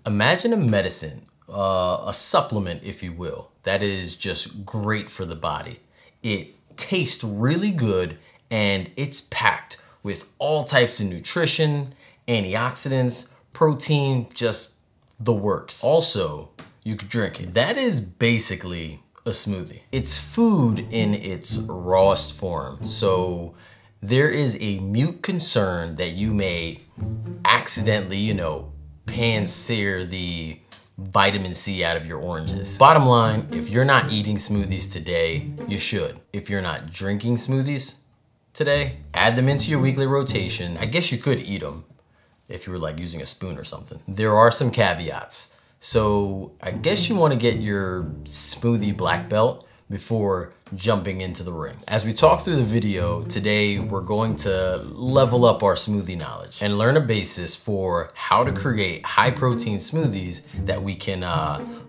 Imagine a medicine, a supplement, if you will, that is just great for the body. It tastes really good and it's packed with all types of nutrition, antioxidants, protein, just the works. Also, you could drink it. That is basically a smoothie. It's food in its rawest form. So there is a mute concern that you may accidentally, pan-sear the vitamin C out of your oranges. Bottom line, if you're not eating smoothies today, you should. If you're not drinking smoothies today, add them into your weekly rotation. I guess you could eat them if you were like using a spoon or something. There are some caveats. So I guess you want to get your smoothie black belt before jumping into the ring. As we talk through the video, today we're going to level up our smoothie knowledge and learn a basis for how to create high protein smoothies that we can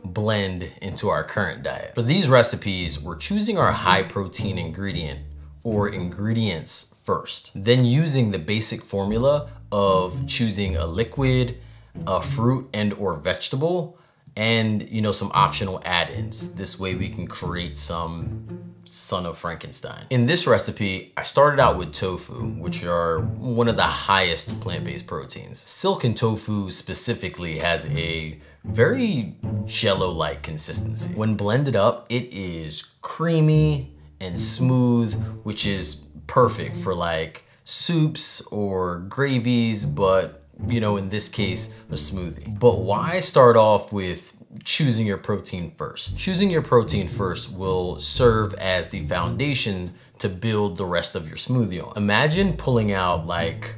blend into our current diet. For these recipes, we're choosing our high protein ingredient or ingredients first, then using the basic formula of choosing a liquid, a fruit and or vegetable, and some optional add-ins. This way we can create some son of Frankenstein. In this recipe, I started out with tofu, which are one of the highest plant-based proteins. Silken tofu specifically has a very jello-like consistency. When blended up, it is creamy and smooth, which is perfect for like soups or gravies, but in this case, a smoothie. But why start off with choosing your protein first? Choosing your protein first will serve as the foundation to build the rest of your smoothie on. Imagine pulling out like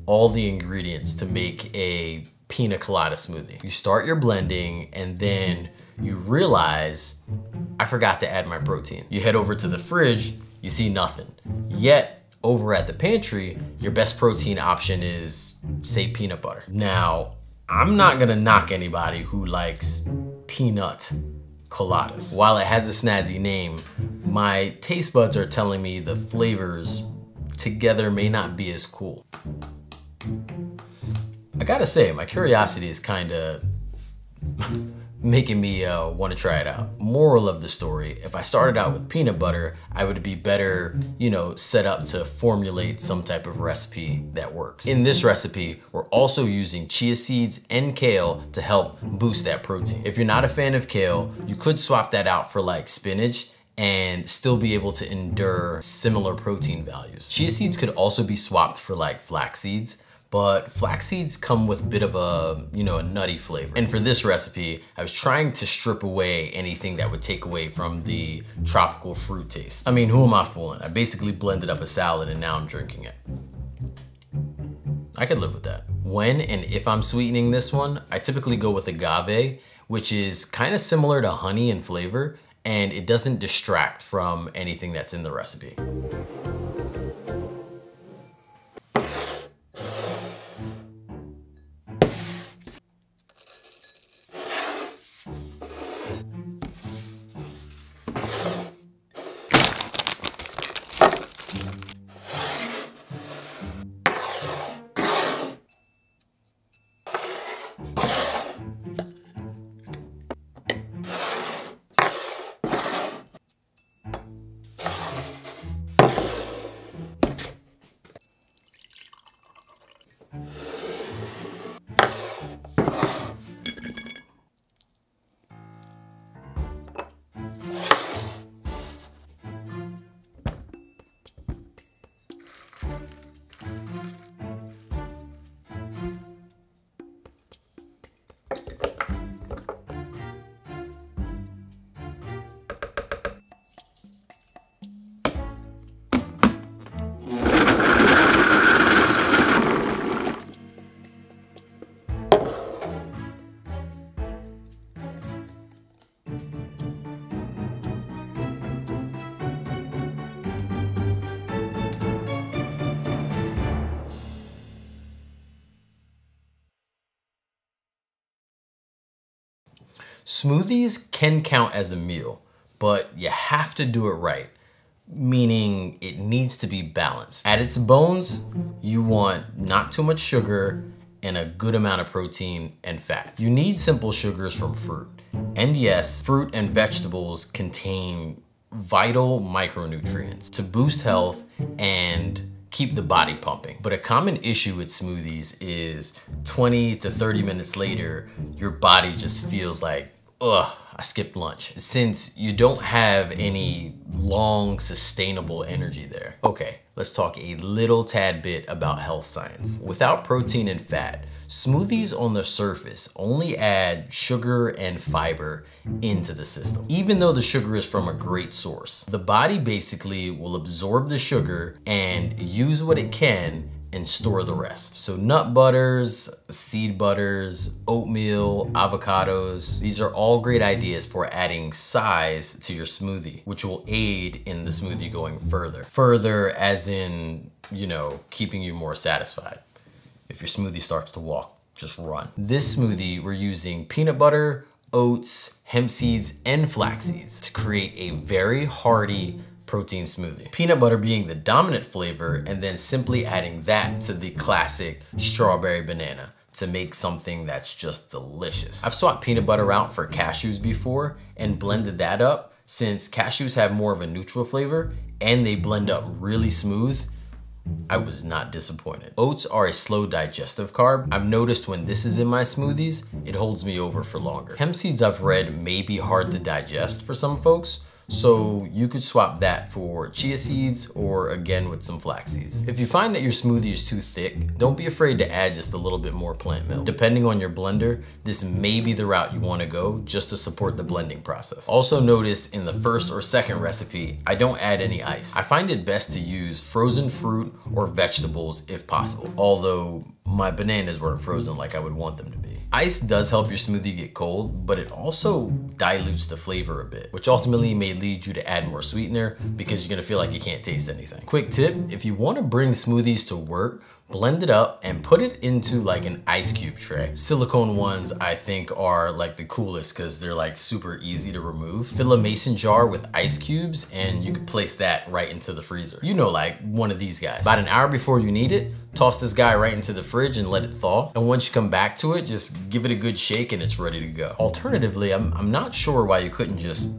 all the ingredients to make a pina colada smoothie. You start your blending and then you realize, I forgot to add my protein. You head over to the fridge, you see nothing. Yet, over at the pantry, your best protein option is, say, peanut butter. Now, I'm not gonna knock anybody who likes peanut coladas. While it has a snazzy name, my taste buds are telling me the flavors together may not be as cool. I gotta say, my curiosity is kinda making me want to try it out. Moral of the story, if I started out with peanut butter, I would be better, set up to formulate some type of recipe that works. In this recipe, we're also using chia seeds and kale to help boost that protein. If you're not a fan of kale, you could swap that out for like spinach and still be able to endure similar protein values. Chia seeds could also be swapped for like flax seeds, but flax seeds come with a bit of a nutty flavor. And for this recipe, I was trying to strip away anything that would take away from the tropical fruit taste. I mean, who am I fooling? I basically blended up a salad and now I'm drinking it. I could live with that. When and if I'm sweetening this one, I typically go with agave, which is kind of similar to honey in flavor, and it doesn't distract from anything that's in the recipe. Smoothies can count as a meal, but you have to do it right, meaning it needs to be balanced. At its bones, you want not too much sugar and a good amount of protein and fat. You need simple sugars from fruit. And yes, fruit and vegetables contain vital micronutrients to boost health and keep the body pumping. But a common issue with smoothies is 20 to 30 minutes later, your body just feels like, ugh, I skipped lunch, since you don't have any long, sustainable energy there. Okay, let's talk a little tad bit about health science. Without protein and fat, smoothies on the surface only add sugar and fiber into the system. Even though the sugar is from a great source, the body basically will absorb the sugar and use what it can and store the rest. So nut butters, seed butters, oatmeal, avocados, these are all great ideas for adding size to your smoothie, which will aid in the smoothie going further. Further as in, you know, keeping you more satisfied. If your smoothie starts to walk, just run. This smoothie, we're using peanut butter, oats, hemp seeds, and flax seeds to create a very hearty protein smoothie. Peanut butter being the dominant flavor, and then simply adding that to the classic strawberry banana to make something that's just delicious. I've swapped peanut butter out for cashews before and blended that up, since cashews have more of a neutral flavor and they blend up really smooth. I was not disappointed. Oats are a slow digestive carb. I've noticed when this is in my smoothies, it holds me over for longer. Hemp seeds, I've read, may be hard to digest for some folks, so you could swap that for chia seeds or again with some flax seeds. If you find that your smoothie is too thick, don't be afraid to add just a little bit more plant milk. Depending on your blender, this may be the route you want to go just to support the blending process. Also notice in the first or second recipe, I don't add any ice. I find it best to use frozen fruit or vegetables if possible, although my bananas weren't frozen like I would want them to be. Ice does help your smoothie get cold, but it also dilutes the flavor a bit, which ultimately may lead you to add more sweetener because you're gonna feel like you can't taste anything. Quick tip, if you wanna bring smoothies to work, blend it up and put it into like an ice cube tray. Silicone ones I think are like the coolest because they're like super easy to remove. Fill a mason jar with ice cubes and you can place that right into the freezer. You know, like one of these guys. About an hour before you need it, toss this guy right into the fridge and let it thaw. And once you come back to it, just give it a good shake and it's ready to go. Alternatively, I'm not sure why you couldn't just,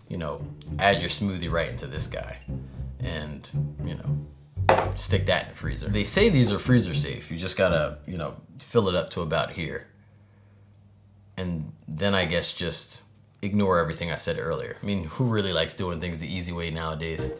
you know, add your smoothie right into this guy and, you know, stick that in the freezer. They say these are freezer safe. You just gotta, you know, fill it up to about here. And then I guess just ignore everything I said earlier. I mean, who really likes doing things the easy way nowadays?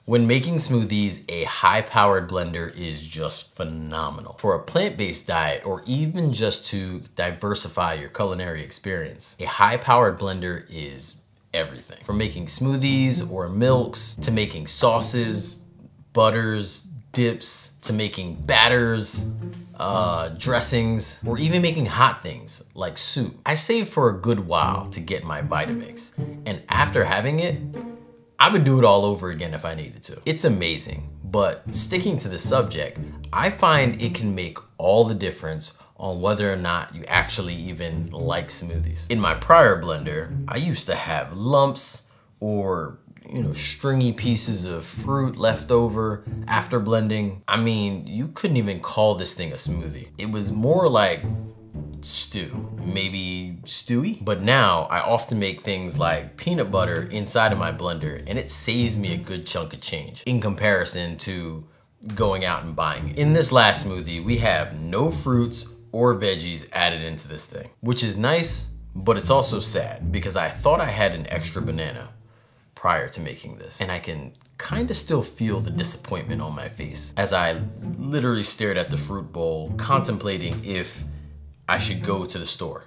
When making smoothies, a high-powered blender is just phenomenal. For a plant-based diet, or even just to diversify your culinary experience, a high-powered blender is everything. From making smoothies or milks, to making sauces, butters, dips, to making batters, dressings, or even making hot things like soup. I saved for a good while to get my Vitamix, and after having it, I would do it all over again if I needed to. It's amazing, but sticking to the subject, I find it can make all the difference on whether or not you actually even like smoothies. In my prior blender, I used to have lumps or stringy pieces of fruit left over after blending. I mean, you couldn't even call this thing a smoothie. It was more like stew, maybe stewy. But now I often make things like peanut butter inside of my blender, and it saves me a good chunk of change in comparison to going out and buying it. In this last smoothie, we have no fruits or veggies added into this thing, which is nice, but it's also sad because I thought I had an extra banana prior to making this, and I can kind of still feel the disappointment on my face as I literally stared at the fruit bowl, contemplating if I should go to the store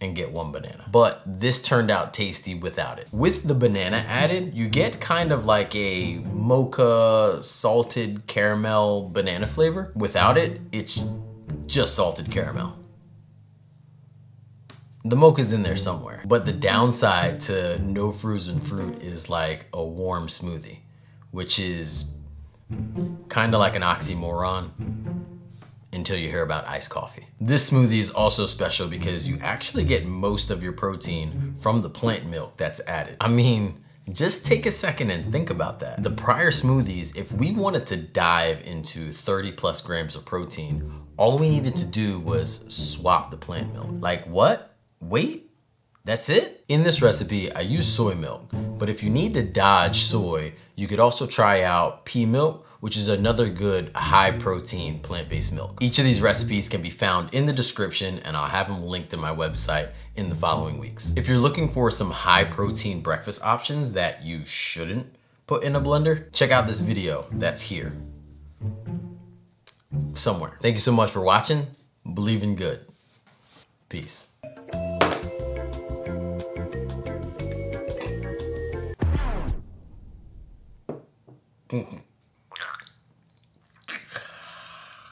and get one banana. But this turned out tasty without it. With the banana added, you get kind of like a mocha salted caramel banana flavor. Without it, it's just salted caramel. The mocha's in there somewhere. But the downside to no frozen fruit is like a warm smoothie, which is kind of like an oxymoron until you hear about iced coffee. This smoothie is also special because you actually get most of your protein from the plant milk that's added. I mean, just take a second and think about that. The prior smoothies, if we wanted to dive into 30+ grams of protein, all we needed to do was swap the plant milk. Like what? Wait, that's it? In this recipe, I use soy milk, but if you need to dodge soy, you could also try out pea milk, which is another good high protein plant-based milk. Each of these recipes can be found in the description, and I'll have them linked to my website in the following weeks. If you're looking for some high protein breakfast options that you shouldn't put in a blender, check out this video that's here somewhere. Thank you so much for watching. Believe in good. Peace. Mm-mm.